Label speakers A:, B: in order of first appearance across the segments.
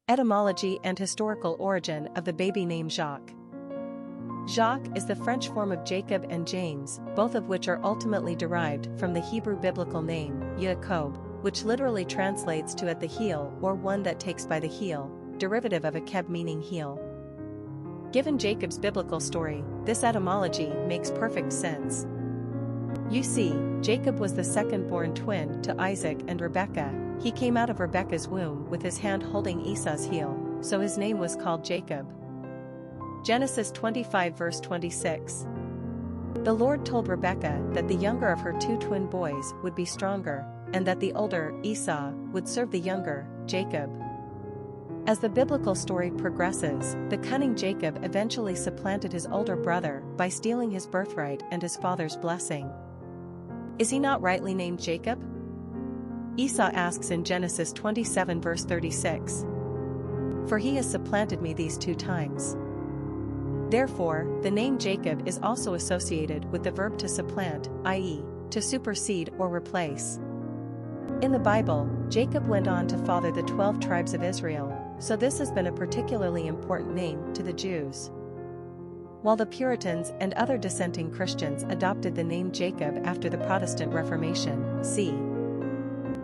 A: Etymology and historical origin of the baby name Jacques. Jacques is the French form of Jacob and James, both of which are ultimately derived from the Hebrew biblical name, Yaakov, which literally translates to at the heel or one that takes by the heel, derivative of akeb meaning heel. Given Jacob's biblical story, this etymology makes perfect sense. You see, Jacob was the second-born twin to Isaac and Rebekah. He came out of Rebekah's womb with his hand holding Esau's heel, so his name was called Jacob. Genesis 25 verse 26. The Lord told Rebekah that the younger of her two twin boys would be stronger, and that the older, Esau, would serve the younger, Jacob. As the biblical story progresses, the cunning Jacob eventually supplanted his older brother by stealing his birthright and his father's blessing. Is he not rightly named Jacob? Esau asks in Genesis 27 verse 36. For he has supplanted me these 2 times. Therefore, the name Jacob is also associated with the verb to supplant, i.e., to supersede or replace. In the Bible, Jacob went on to father the 12 tribes of Israel, so this has been a particularly important name to the Jews. While the Puritans and other dissenting Christians adopted the name Jacob after the Protestant Reformation, c.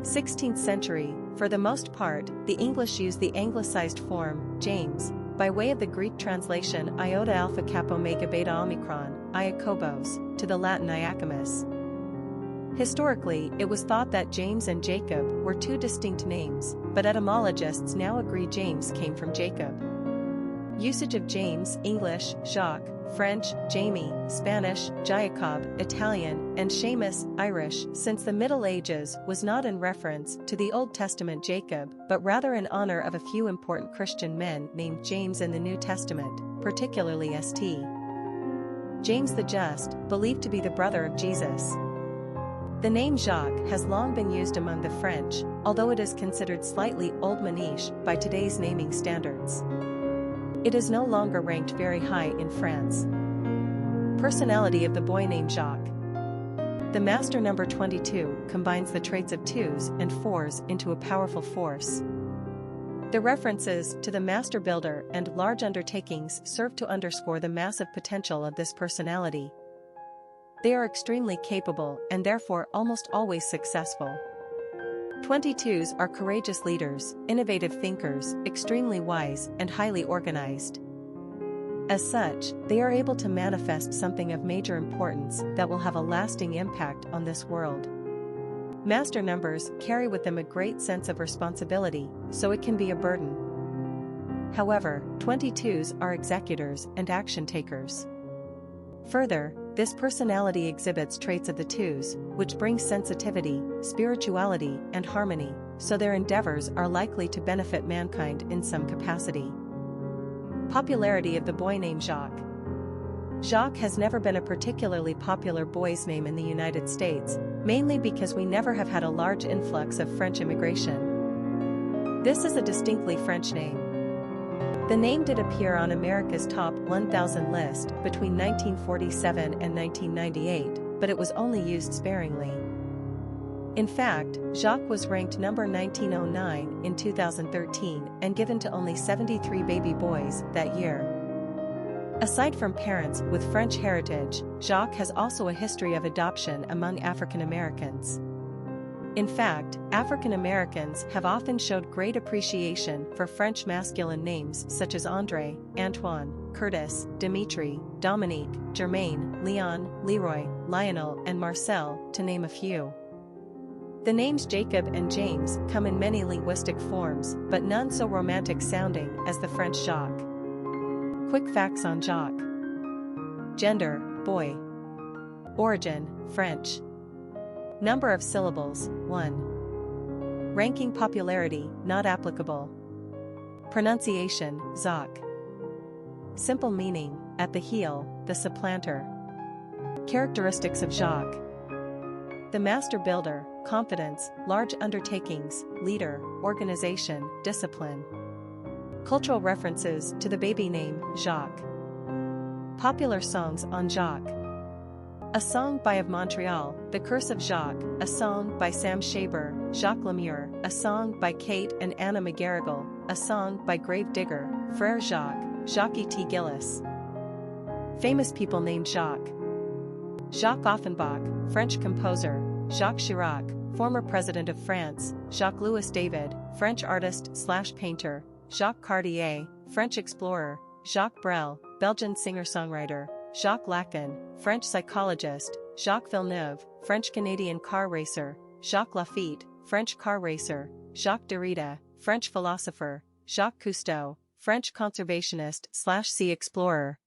A: 16th century, for the most part, the English used the anglicized form, James, by way of the Greek translation iota alpha kappa omega beta omicron, Iacobos, to the Latin Iacomus. Historically, it was thought that James and Jacob were 2 distinct names, but etymologists now agree James came from Jacob. Usage of James, English, Jacques, French, Jamie, Spanish, Jacob, Italian, and Seamus, Irish, since the Middle Ages was not in reference to the Old Testament Jacob, but rather in honor of a few important Christian men named James in the New Testament, particularly St. James the Just, believed to be the brother of Jesus. The name Jacques has long been used among the French, although it is considered slightly old maniche by today's naming standards. It is no longer ranked very high in France. Personality of the boy named Jacques. The master number 22 combines the traits of 2s and 4s into a powerful force. The references to the master builder and large undertakings serve to underscore the massive potential of this personality. They are extremely capable and therefore almost always successful. 22s are courageous leaders, innovative thinkers, extremely wise, and highly organized. As such, they are able to manifest something of major importance that will have a lasting impact on this world. Master numbers carry with them a great sense of responsibility, so it can be a burden. However, 22s are executors and action takers. Further, this personality exhibits traits of the 2s, which bring sensitivity, spirituality, and harmony, so their endeavors are likely to benefit mankind in some capacity. Popularity of the boy named Jacques. Jacques has never been a particularly popular boy's name in the United States, mainly because we never have had a large influx of French immigration. This is a distinctly French name. The name did appear on America's Top 1,000 list between 1947 and 1998, but it was only used sparingly. In fact, Jacques was ranked number 1909 in 2013 and given to only 73 baby boys that year. Aside from parents with French heritage, Jacques has also a history of adoption among African Americans. In fact, African Americans have often showed great appreciation for French masculine names such as André, Antoine, Curtis, Dimitri, Dominique, Germain, Leon, Leroy, Lionel, and Marcel, to name a few. The names Jacob and James come in many linguistic forms, but none so romantic sounding as the French Jacques. Quick facts on Jacques. Gender, boy. Origin, French. Number of syllables, 1. Ranking popularity, not applicable. Pronunciation, Jacques. Simple meaning, at the heel, the supplanter. Characteristics of Jacques. The master builder, confidence, large undertakings, leader, organization, discipline. Cultural references to the baby name, Jacques. Popular songs on Jacques. A Song by of Montreal, The Curse of Jacques, a song by Sam Shaber, Jacques Lemure, a song by Kate and Anna McGarrigle, a song by Grave Digger, Frère Jacques, Jacques E.T. Gillis. Famous people named Jacques. Jacques Offenbach, French composer, Jacques Chirac, former president of France, Jacques-Louis David, French artist/painter, Jacques Cartier, French explorer, Jacques Brel, Belgian singer-songwriter, Jacques Lacan, French psychologist, Jacques Villeneuve, French-Canadian car racer, Jacques Lafitte, French car racer, Jacques Derrida, French philosopher, Jacques Cousteau, French conservationist/sea explorer,